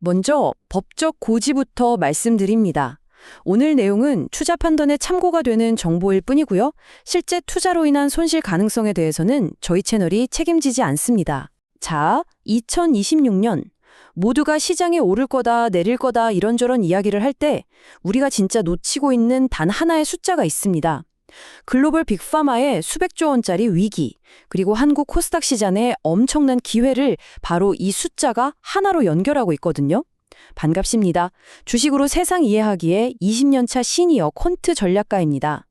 먼저 법적 고지부터 말씀드립니다. 오늘 내용은 투자 판단에 참고가 되는 정보일 뿐이고요. 실제 투자로 인한 손실 가능성에 대해서는 저희 채널이 책임지지 않습니다. 자, 2026년 모두가 시장에 오를 거다, 내릴 거다 이런저런 이야기를 할 때 우리가 진짜 놓치고 있는 단 하나의 숫자가 있습니다. 글로벌 빅파마의 수백조 원짜리 위기, 그리고 한국 코스닥 시장의 엄청난 기회를 바로 이 숫자가 하나로 연결하고 있거든요. 반갑습니다. 주식으로 세상 이해하기에 20년차 시니어 퀀트 전략가입니다.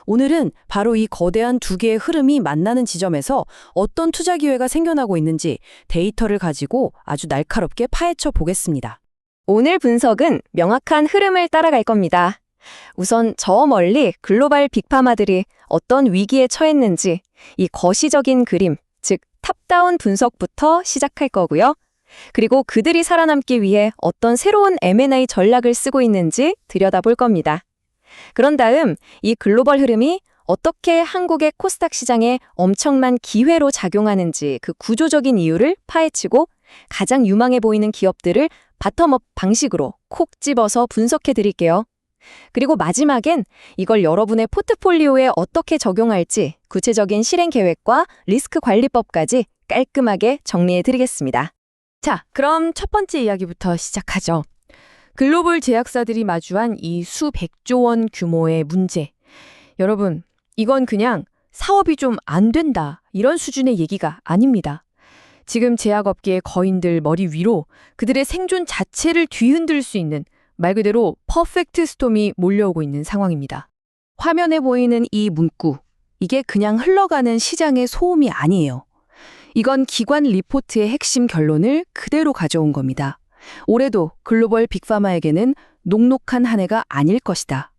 오늘은 바로 이 거대한 두 개의 흐름이 만나는 지점에서 어떤 투자 기회가 생겨나고 있는지 데이터를 가지고 아주 날카롭게 파헤쳐 보겠습니다. 오늘 분석은 명확한 흐름을 따라갈 겁니다. 우선 저 멀리 글로벌 빅파마들이 어떤 위기에 처했는지 이 거시적인 그림, 즉 탑다운 분석부터 시작할 거고요. 그리고 그들이 살아남기 위해 어떤 새로운 M&A 전략을 쓰고 있는지 들여다볼 겁니다. 그런 다음 이 글로벌 흐름이 어떻게 한국의 코스닥 시장에 엄청난 기회로 작용하는지 그 구조적인 이유를 파헤치고 가장 유망해 보이는 기업들을 바텀업 방식으로 콕 집어서 분석해 드릴게요. 그리고 마지막엔 이걸 여러분의 포트폴리오에 어떻게 적용할지 구체적인 실행 계획과 리스크 관리법까지 깔끔하게 정리해 드리겠습니다. 자, 그럼 첫 번째 이야기부터 시작하죠. 글로벌 제약사들이 마주한 이 수백조 원 규모의 문제. 여러분, 이건 그냥 사업이 좀 안 된다 이런 수준의 얘기가 아닙니다. 지금 제약업계의 거인들 머리 위로 그들의 생존 자체를 뒤흔들 수 있는 말 그대로 퍼펙트 스톰이 몰려오고 있는 상황입니다. 화면에 보이는 이 문구, 이게 그냥 흘러가는 시장의 소음이 아니에요. 이건 기관 리포트의 핵심 결론을 그대로 가져온 겁니다. 올해도 글로벌 빅파마에게는 녹록한 한 해가 아닐 것이다.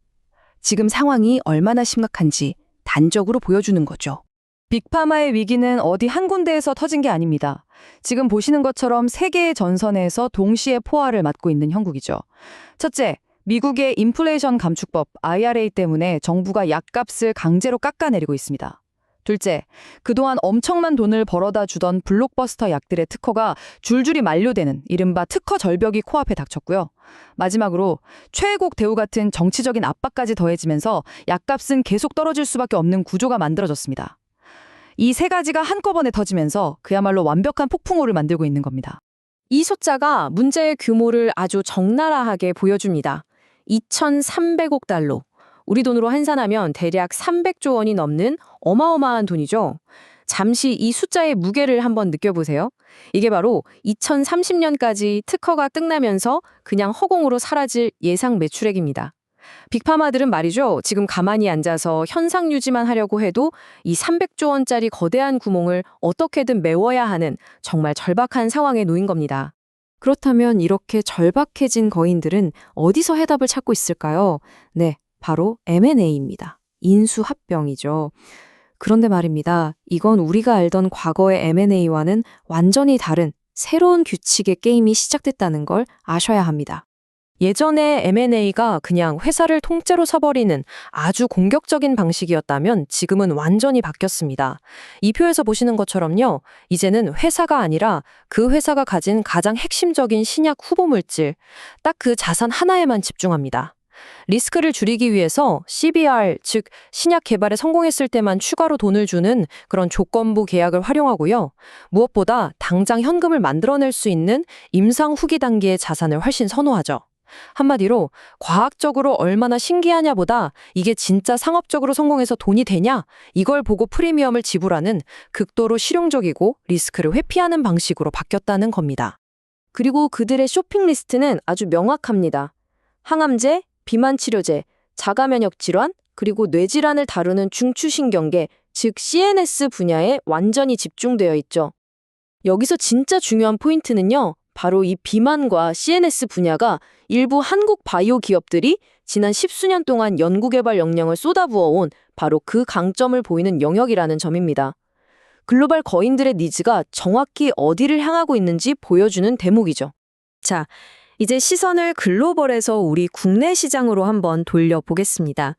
지금 상황이 얼마나 심각한지 단적으로 보여주는 거죠. 빅파마의 위기는 어디 한 군데에서 터진 게 아닙니다. 지금 보시는 것처럼 세계의 전선에서 동시에 포화를 맞고 있는 형국이죠. 첫째, 미국의 인플레이션 감축법 IRA 때문에 정부가 약값을 강제로 깎아내리고 있습니다. 둘째, 그동안 엄청난 돈을 벌어다 주던 블록버스터 약들의 특허가 줄줄이 만료되는 이른바 특허 절벽이 코앞에 닥쳤고요. 마지막으로 최애국 대우 같은 정치적인 압박까지 더해지면서 약값은 계속 떨어질 수밖에 없는 구조가 만들어졌습니다. 이 세 가지가 한꺼번에 터지면서 그야말로 완벽한 폭풍우를 만들고 있는 겁니다. 이 숫자가 문제의 규모를 아주 적나라하게 보여줍니다. 2,300억 달러. 우리 돈으로 환산하면 대략 300조 원이 넘는 어마어마한 돈이죠. 잠시 이 숫자의 무게를 한번 느껴보세요. 이게 바로 2030년까지 특허가 끝나면서 그냥 허공으로 사라질 예상 매출액입니다. 빅파마들은 말이죠. 지금 가만히 앉아서 현상 유지만 하려고 해도 이 300조 원짜리 거대한 구멍을 어떻게든 메워야 하는 정말 절박한 상황에 놓인 겁니다. 그렇다면 이렇게 절박해진 거인들은 어디서 해답을 찾고 있을까요? 네, 바로 M&A입니다. 인수합병이죠. 그런데 말입니다. 이건 우리가 알던 과거의 M&A와는 완전히 다른 새로운 규칙의 게임이 시작됐다는 걸 아셔야 합니다. 예전에 M&A가 그냥 회사를 통째로 사버리는 아주 공격적인 방식이었다면 지금은 완전히 바뀌었습니다. 이 표에서 보시는 것처럼요. 이제는 회사가 아니라 그 회사가 가진 가장 핵심적인 신약 후보 물질, 딱 그 자산 하나에만 집중합니다. 리스크를 줄이기 위해서 CBR, 즉 신약 개발에 성공했을 때만 추가로 돈을 주는 그런 조건부 계약을 활용하고요. 무엇보다 당장 현금을 만들어낼 수 있는 임상 후기 단계의 자산을 훨씬 선호하죠. 한마디로 과학적으로 얼마나 신기하냐보다 이게 진짜 상업적으로 성공해서 돈이 되냐 이걸 보고 프리미엄을 지불하는 극도로 실용적이고 리스크를 회피하는 방식으로 바뀌었다는 겁니다. 그리고 그들의 쇼핑 리스트는 아주 명확합니다. 항암제, 비만치료제, 자가면역 질환, 그리고 뇌질환을 다루는 중추신경계, 즉 CNS 분야에 완전히 집중되어 있죠. 여기서 진짜 중요한 포인트는요. 바로 이 비만과 CNS 분야가 일부 한국 바이오 기업들이 지난 10수년 동안 연구개발 역량을 쏟아부어온 바로 그 강점을 보이는 영역이라는 점입니다. 글로벌 거인들의 니즈가 정확히 어디를 향하고 있는지 보여주는 대목이죠. 자, 이제 시선을 글로벌에서 우리 국내 시장으로 한번 돌려보겠습니다.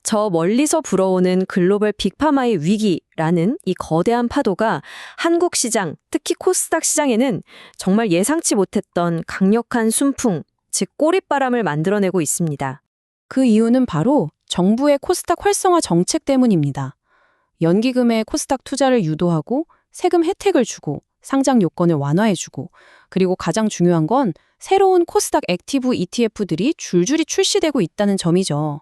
저 멀리서 불어오는 글로벌 빅파마의 위기라는 이 거대한 파도가 한국 시장, 특히 코스닥 시장에는 정말 예상치 못했던 강력한 순풍, 즉 꼬릿바람을 만들어내고 있습니다. 그 이유는 바로 정부의 코스닥 활성화 정책 때문입니다. 연기금에 코스닥 투자를 유도하고 세금 혜택을 주고 상장 요건을 완화해주고 그리고 가장 중요한 건 새로운 코스닥 액티브 ETF들이 줄줄이 출시되고 있다는 점이죠.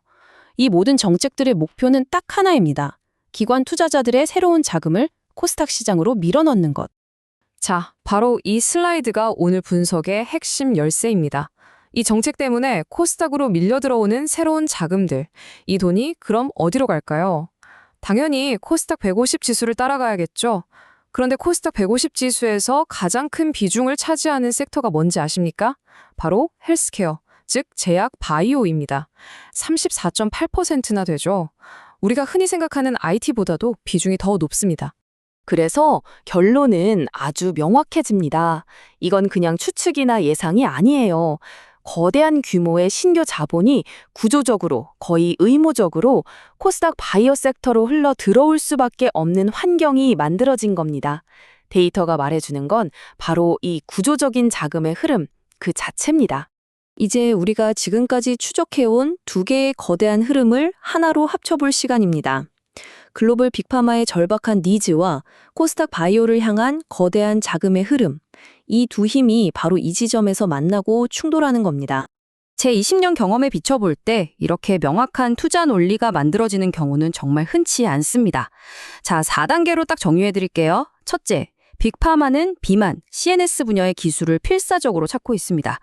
이 모든 정책들의 목표는 딱 하나입니다. 기관 투자자들의 새로운 자금을 코스닥 시장으로 밀어넣는 것. 자, 바로 이 슬라이드가 오늘 분석의 핵심 열쇠입니다. 이 정책 때문에 코스닥으로 밀려 들어오는 새로운 자금들, 이 돈이 그럼 어디로 갈까요? 당연히 코스닥 150 지수를 따라가야겠죠. 그런데 코스닥 150 지수에서 가장 큰 비중을 차지하는 섹터가 뭔지 아십니까? 바로 헬스케어, 즉 제약 바이오입니다. 34.8%나 되죠. 우리가 흔히 생각하는 IT보다도 비중이 더 높습니다. 그래서 결론은 아주 명확해집니다. 이건 그냥 추측이나 예상이 아니에요. 거대한 규모의 신규 자본이 구조적으로, 거의 의무적으로 코스닥 바이오 섹터로 흘러 들어올 수밖에 없는 환경이 만들어진 겁니다. 데이터가 말해주는 건 바로 이 구조적인 자금의 흐름 그 자체입니다. 이제 우리가 지금까지 추적해온 두 개의 거대한 흐름을 하나로 합쳐볼 시간입니다. 글로벌 빅파마의 절박한 니즈와 코스닥 바이오를 향한 거대한 자금의 흐름, 이 두 힘이 바로 이 지점에서 만나고 충돌하는 겁니다. 제 20년 경험에 비춰볼 때 이렇게 명확한 투자 논리가 만들어지는 경우는 정말 흔치 않습니다. 자, 4단계로 딱 정리해드릴게요. 첫째, 빅파마는 비만, CNS 분야의 기술을 필사적으로 찾고 있습니다.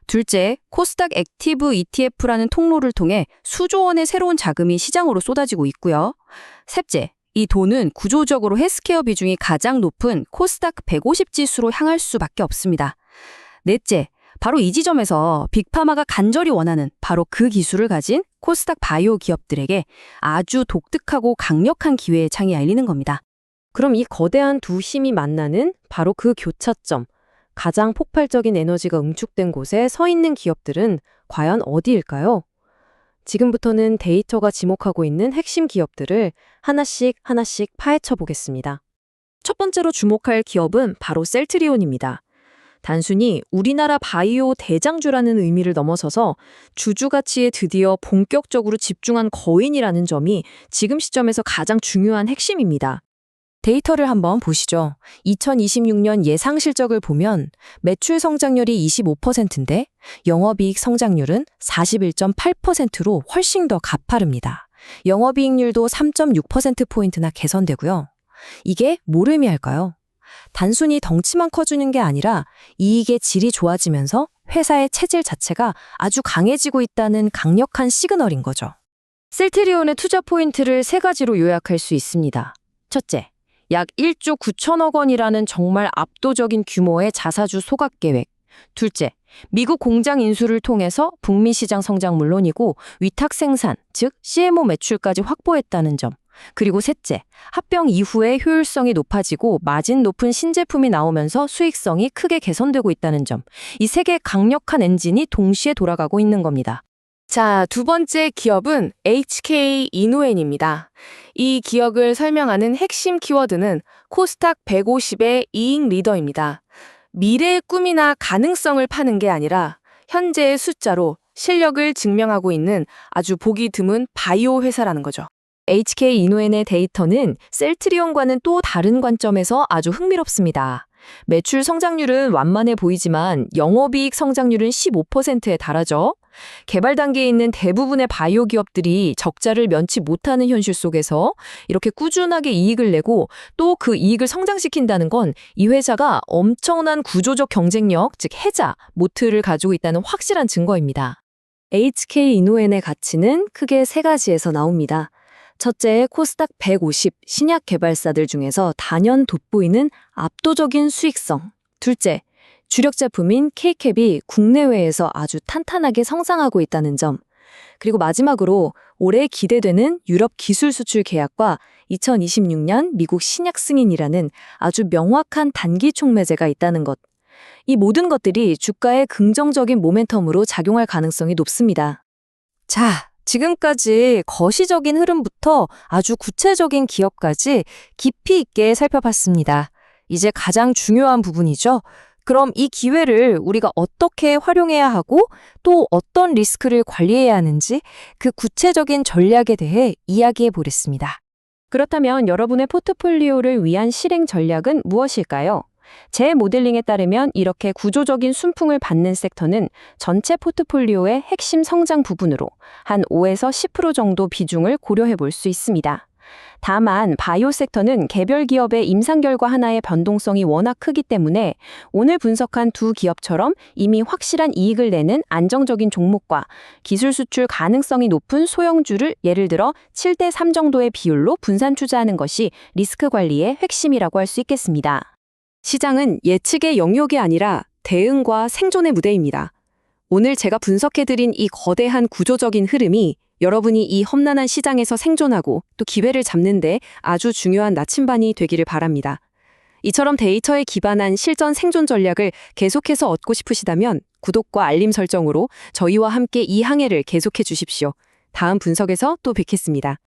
둘째, 코스닥 액티브 ETF라는 통로를 통해 수조 원의 새로운 자금이 시장으로 쏟아지고 있고요. 셋째, 이 돈은 구조적으로 헬스케어 비중이 가장 높은 코스닥 150 지수로 향할 수밖에 없습니다. 넷째, 바로 이 지점에서 빅파마가 간절히 원하는 바로 그 기술을 가진 코스닥 바이오 기업들에게 아주 독특하고 강력한 기회의 창이 열리는 겁니다. 그럼 이 거대한 두 힘이 만나는 바로 그 교차점, 가장 폭발적인 에너지가 응축된 곳에 서 있는 기업들은 과연 어디일까요? 지금부터는 데이터가 지목하고 있는 핵심 기업들을 하나씩 파헤쳐 보겠습니다. 첫 번째로 주목할 기업은 바로 셀트리온입니다. 단순히 우리나라 바이오 대장주라는 의미를 넘어서서 주주 가치에 드디어 본격적으로 집중한 거인이라는 점이 지금 시점에서 가장 중요한 핵심입니다. 데이터를 한번 보시죠. 2026년 예상 실적을 보면 매출 성장률이 25%인데 영업이익 성장률은 41.8%로 훨씬 더 가파릅니다. 영업이익률도 3.6%포인트나 개선되고요. 이게 뭘 의미할까요? 단순히 덩치만 커주는 게 아니라 이익의 질이 좋아지면서 회사의 체질 자체가 아주 강해지고 있다는 강력한 시그널인 거죠. 셀트리온의 투자 포인트를 세 가지로 요약할 수 있습니다. 첫째, 약 1조 9천억 원이라는 정말 압도적인 규모의 자사주 소각 계획. 둘째, 미국 공장 인수를 통해서 북미 시장 성장 물론이고 위탁 생산, 즉 CMO 매출까지 확보했다는 점. 그리고 셋째, 합병 이후에 효율성이 높아지고 마진 높은 신제품이 나오면서 수익성이 크게 개선되고 있다는 점. 이 세 개의 강력한 엔진이 동시에 돌아가고 있는 겁니다. 자, 두 번째 기업은 HK 이노엔입니다. 이 기업을 설명하는 핵심 키워드는 코스닥 150의 이익 리더입니다. 미래의 꿈이나 가능성을 파는 게 아니라 현재의 숫자로 실력을 증명하고 있는 아주 보기 드문 바이오 회사라는 거죠. HK 이노엔의 데이터는 셀트리온과는 또 다른 관점에서 아주 흥미롭습니다. 매출 성장률은 완만해 보이지만 영업이익 성장률은 15%에 달하죠. 개발 단계에 있는 대부분의 바이오 기업들이 적자를 면치 못하는 현실 속에서 이렇게 꾸준하게 이익을 내고 또 그 이익을 성장시킨다는 건 이 회사가 엄청난 구조적 경쟁력, 즉 해자, 모트를 가지고 있다는 확실한 증거입니다. HK 이노엔의 가치는 크게 세 가지에서 나옵니다. 첫째, 코스닥 150 신약 개발사들 중에서 단연 돋보이는 압도적인 수익성. 둘째, 주력 제품인 K캡이 국내외에서 아주 탄탄하게 성장하고 있다는 점. 그리고 마지막으로 올해 기대되는 유럽 기술 수출 계약과 2026년 미국 신약 승인이라는 아주 명확한 단기 촉매제가 있다는 것. 이 모든 것들이 주가에 긍정적인 모멘텀으로 작용할 가능성이 높습니다. 자, 지금까지 거시적인 흐름부터 아주 구체적인 기업까지 깊이 있게 살펴봤습니다. 이제 가장 중요한 부분이죠. 그럼 이 기회를 우리가 어떻게 활용해야 하고 또 어떤 리스크를 관리해야 하는지 그 구체적인 전략에 대해 이야기해 보겠습니다. 그렇다면 여러분의 포트폴리오를 위한 실행 전략은 무엇일까요? 제 모델링에 따르면 이렇게 구조적인 순풍을 받는 섹터는 전체 포트폴리오의 핵심 성장 부분으로 한 5에서 10% 정도 비중을 고려해 볼 수 있습니다. 다만 바이오 섹터는 개별 기업의 임상 결과 하나의 변동성이 워낙 크기 때문에 오늘 분석한 두 기업처럼 이미 확실한 이익을 내는 안정적인 종목과 기술 수출 가능성이 높은 소형주를 예를 들어 7대3 정도의 비율로 분산 투자하는 것이 리스크 관리의 핵심이라고 할 수 있겠습니다. 시장은 예측의 영역이 아니라 대응과 생존의 무대입니다. 오늘 제가 분석해드린 이 거대한 구조적인 흐름이 여러분이 이 험난한 시장에서 생존하고 또 기회를 잡는 데 아주 중요한 나침반이 되기를 바랍니다. 이처럼 데이터에 기반한 실전 생존 전략을 계속해서 얻고 싶으시다면 구독과 알림 설정으로 저희와 함께 이 항해를 계속해 주십시오. 다음 분석에서 또 뵙겠습니다.